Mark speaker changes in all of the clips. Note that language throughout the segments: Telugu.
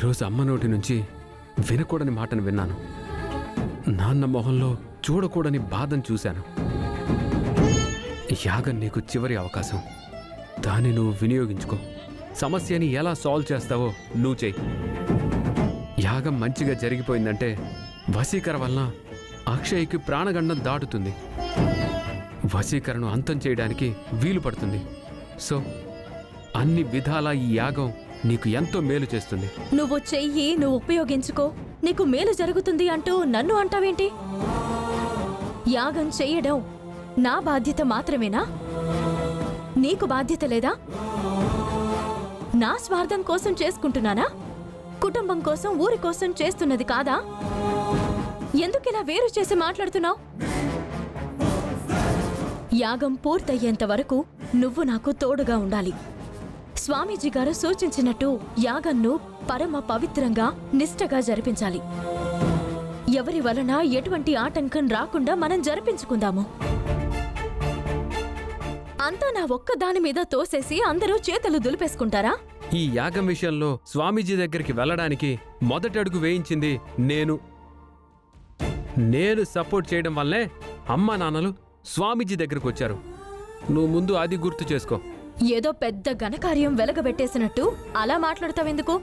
Speaker 1: ఈరోజు అమ్మ నోటి నుంచి వినకూడని మాటను విన్నాను. నాన్న మొహంలో చూడకూడని బాధను చూశాను. యాగం నీకు చివరి అవకాశం. దాన్ని నువ్వు వినియోగించుకో. సమస్యని ఎలా సాల్వ్ చేస్తావో నువ్వు చెయ్యి. యాగం మంచిగా జరిగిపోయిందంటే వశీకర వలన అక్షయ్కి ప్రాణగండం దాటుతుంది. వశీకరణను అంతం చేయడానికి వీలు పడుతుంది. సో అన్ని విధాలా ఈ యాగం నీకు ఎంతో మేలు చేస్తుంది.
Speaker 2: నువ్వు చెయ్యి, నువ్వు ఉపయోగించుకో, నీకు మేలు జరుగుతుంది అంటూ నన్ను అంటావేంటి? యాగం చెయ్యడం నా బాధ్యత మాత్రమేనా? నీకు బాధ్యత లేదా? నా స్వార్థం కోసం చేసుకుంటున్నానా? కుటుంబం కోసం, ఊరి కోసం చేస్తున్నది కాదా? ఎందుకిలా వేరు చేసి మాట్లాడుతున్నావు? యాగం పూర్తయ్యేంత వరకు నువ్వు నాకు తోడుగా ఉండాలి. స్వామీజీ గారు సూచించినట్టు యాగంను పరమ పవిత్రంగా, నిష్ఠగా జరిపించాలి. ఎవరి వలన ఎటువంటి ఆటంకం రాకుండా మనం జరిపించుకుందాము. అంతా నా ఒక్క దాని మీద తోసేసి అందరూ చేతులు దులిపేసుకుంటారా?
Speaker 1: ఈ యాగం విషయంలో స్వామీజీ దగ్గరికి వెళ్ళడానికి మొదటి అడుగు వేయించింది నేను సపోర్ట్ చేయడం వల్లే అమ్మా నాన్నలు స్వామీజీ దగ్గరకు వచ్చారు. నువ్వు ముందు అది గుర్తు చేసుకో.
Speaker 2: ఏదో పెద్ద ఘనకార్యం వెలగబెట్టేసినట్టు అలా మాట్లాడతావెందుకు?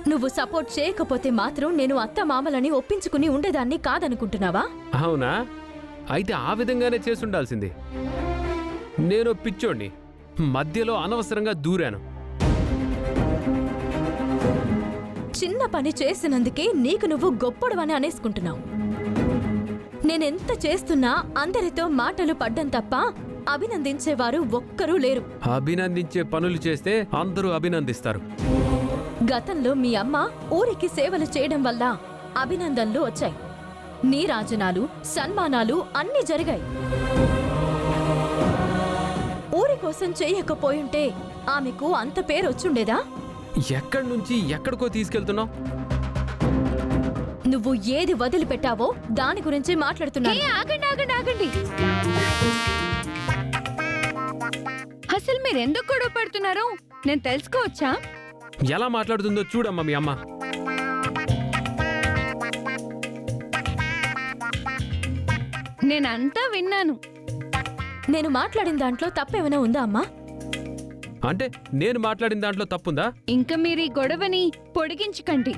Speaker 2: నువ్వు సపోర్ట్ చేయకపోతే మాత్రం నేను అత్త మామలని ఒప్పించుకుని ఉండేదాన్ని కాదనుకుంటున్నావా?
Speaker 1: అవునా? అయితే ఆ విధంగానే చేసుండాల్సింది. నేను పిచ్చోడ్ని, మధ్యలో అనవసరంగా దూరాను.
Speaker 2: చిన్న పని చేసినందుకే నీకు నువ్వు గొప్పడవని అనేసుకుంటున్నావు. నేనెంత చేస్తున్నా అందరితో మాటలు పడ్డం తప్ప అభినందించేవారు ఒక్కరూ లేరు.
Speaker 1: అభినందించే పనులు చేస్తే అందరూ అభినందిస్తారు.
Speaker 2: గతంలో మీ అమ్మ ఊరికి సేవలు చేయడం వల్ల అభినందనలు వచ్చాయి. నీరాజనాలు, సన్మానాలు అన్నీ జరిగాయి. ఊరి కోసం చేయకపోయుంటే ఆమెకు అంత పేరొచ్చుండేదా?
Speaker 1: ఎక్కడి నుంచి ఎక్కడికో తీసుకెళ్తున్నావు?
Speaker 2: నువ్వు ఏది వదిలిపెట్టావో దాని గురించి మాట్లాడుతున్నాను.
Speaker 3: ఆగండి. అసలు మీరెందుకు గొడవ పడుతున్నారో నేను తెలుసుకోవచ్చా?
Speaker 1: ఎలా మాట్లాడుతుందో చూడమ్మా మీ అమ్మ.
Speaker 3: నేనంతా విన్నాను.
Speaker 2: నేను మాట్లాడిన దాంట్లో తప్పేమైనా ఉందా అమ్మా?
Speaker 1: అంటే నేను మాట్లాడిన దాంట్లో తప్పుందా?
Speaker 3: ఇంకా మీరు ఈ గొడవని పొడిగించకండి.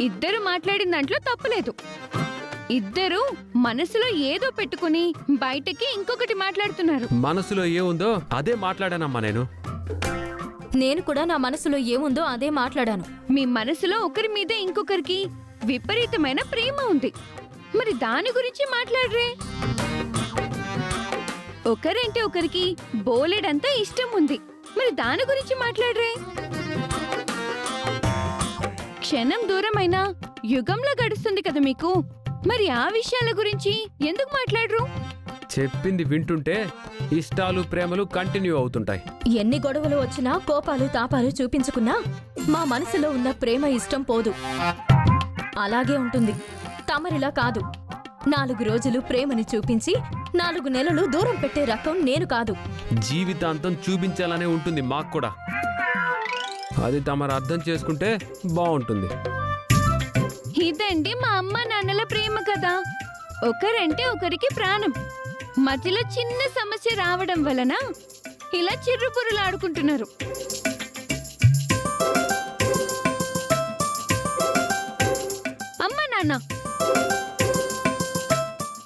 Speaker 3: ఇద్దరు మాట్లాడిన దాంట్లో తప్పులేదు. ఇద్దరు మనసులో ఏదో పెట్టుకుని బయటకి ఇంకొకటి మాట్లాడుతున్నారు.
Speaker 1: మనసులో ఏముందో అదే మాట్లాడానమ్మా నేను.
Speaker 2: నేను కూడా నా మనసులో ఏముందో అదే మాట్లాడాను.
Speaker 3: మీ మనసులో ఒకరి మీద ఇంకొకరికి విపరీతమైన ప్రేమ ఉంది. మరి దాని గురించి మాట్లాడరే. ఒకరంటే ఒకరికి బోలెడంతా ఇష్టం ఉంది. మరి దాని గురించి మాట్లాడరే. క్షణం దూరమైనా యుగంలో గడుస్తుంది కదా మీకు. మరి ఆ విషయాల గురించి ఎందుకు మాట్లాడరు?
Speaker 1: చెప్పింది వింటుంటే ఇష్టాలు ప్రేమలు కంటిన్యూ అవుతుంటాయి.
Speaker 2: ఎన్ని గొడవలు వచ్చినా, కోపాలు తాపాలు చూపించుకున్నా మా మనసులో ఉన్న ప్రేమ ఇష్టం పోదు. అలాగే ఉంటుంది. తమరిలా కాదు. 4 రోజులు ప్రేమని చూపించి 4 నెలలు దూరం పెట్టే రకం నేను కాదు.
Speaker 1: జీవితాంతం చూపించాలనే ఉంటుంది మాకు కూడా. అది తమరు అర్థం చేసుకుంటే బాగుంటుంది.
Speaker 3: ఇదండి మా అమ్మ నాన్నల ప్రేమ కదా. ఒకరంటే ఒకరికి ప్రాణం. మధ్యలో చిన్న సమస్య రావడం వలన ఇలా చిర్రుపురులాడుకుంటున్నారు. అమ్మ నాన్న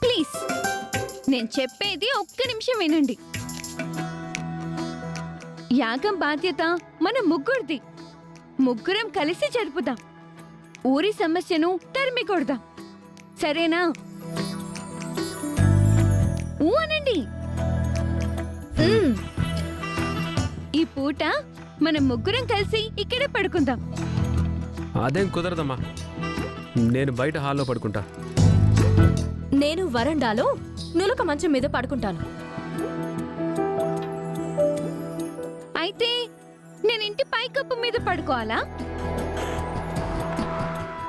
Speaker 3: ప్లీజ్, నేను చెప్పేది ఒక్క నిమిషం వినండి. యాగం బాధ్యత మన ముగ్గురిది. ముగ్గురం కలిసి జరుపుదాం. ఊరి సమస్యను తరిమి కొడదాం. సరేనా? ఊ అనండి. ఈ పూట మనం ముగ్గురం కలిసి ఇక్కడే పడుకుందాం.
Speaker 1: అదేం కుదరదమ్మా. నేను బయట హాల్లో పడుకుంటా.
Speaker 2: నేను వరండాలో నులక మంచం మీద పడుకుంటాను.
Speaker 3: అయితే నేను ఇంటి పైకప్పు మీద పడుకోవాలా?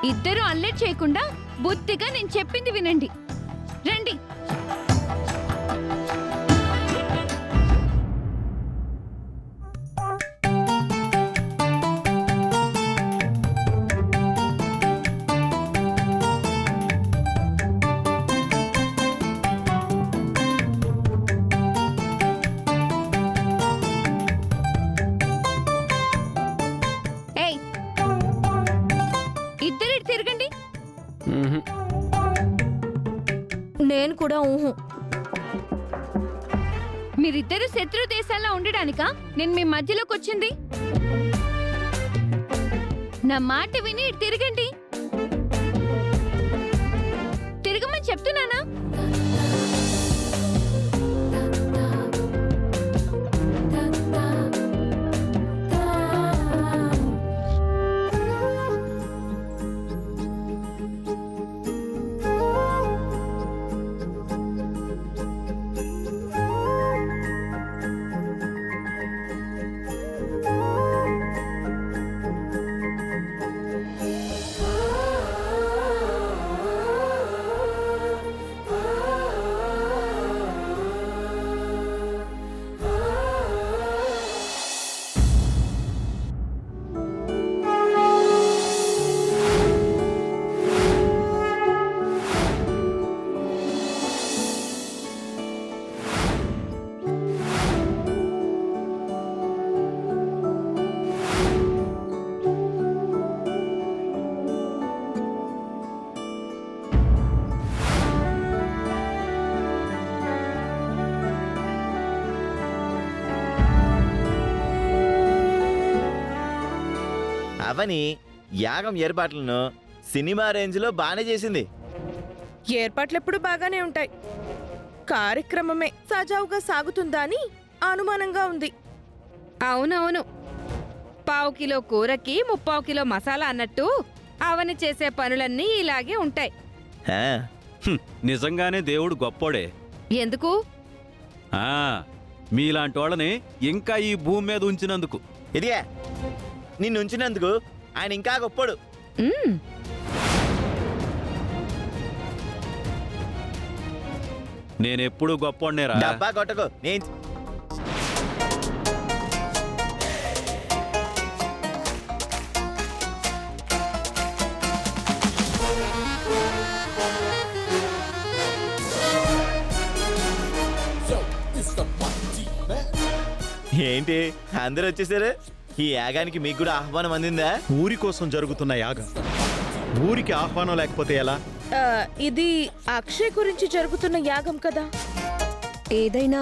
Speaker 3: ఇద్దరు అల్లరి చేయకుండా బుద్ధిగా నేను చెప్పింది వినండి. రండి.
Speaker 2: కూడా ఊహు.
Speaker 3: మీరిద్దరు శత్రు దేశాల్లో ఉండడానికా నేను మీ మధ్యలోకి వచ్చింది? నా మాట విని ఇటు తిరగండి. తిరగమని చెప్తున్నానా?
Speaker 4: అవని యాగం ఏర్పాట్లను సినిమా రేంజ్లో బాగానే చేసింది.
Speaker 5: ఏర్పాట్లెప్పుడు బాగానే ఉంటాయి. కార్యక్రమమే సజావుగా సాగుతుందా అని అనుమానంగా ఉంది.
Speaker 6: అవునవును, 1/4 కిలో కూరకి 3/4 కిలో మసాలా అన్నట్టు అవని చేసే పనులన్నీ ఇలాగే ఉంటాయి.
Speaker 4: ఆ,
Speaker 7: నిజంగానే దేవుడు గొప్పోడే.
Speaker 6: ఎందుకు?
Speaker 7: ఆ మీలాంటి వాళ్ళని ఇంకా ఈ భూమి మీద ఉంచినందుకు.
Speaker 4: ఇదిగే నిన్ను ఉంచినందుకు ఆయన ఇంకా గొప్పడు.
Speaker 6: మ్మ్.
Speaker 7: నేనెప్పుడు గొప్పోడ్నేరా.
Speaker 4: డబ్బా కొట్టకు. నేను ఏంటి అందరూ వచ్చేసారు? ఈ యాగానికి మీకు కూడా ఆహ్వానం అందిందా?
Speaker 8: ఊరి కోసం జరుగుతున్న యాగం, ఊరికి ఆహ్వానం లేకపోతే ఎలా?
Speaker 5: ఇది అక్షయ్ గురించి జరుగుతున్న యాగం కదా.
Speaker 9: ఏదైనా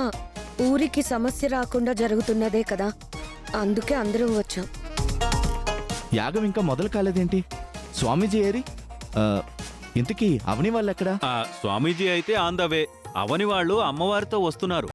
Speaker 9: ఊరికి సమస్య రాకుండా జరుగుతున్నదే కదా, అందుకే అందరం వచ్చాం.
Speaker 10: యాగం ఇంకా మొదలు కాలేదేంటి? స్వామీజీ ఏరి? ఇంతకీ అవని వాళ్ళెక్కడా?
Speaker 7: స్వామీజీ అయితే ఆన్ ద వే. అవని వాళ్ళు అమ్మవారితో వస్తున్నారు.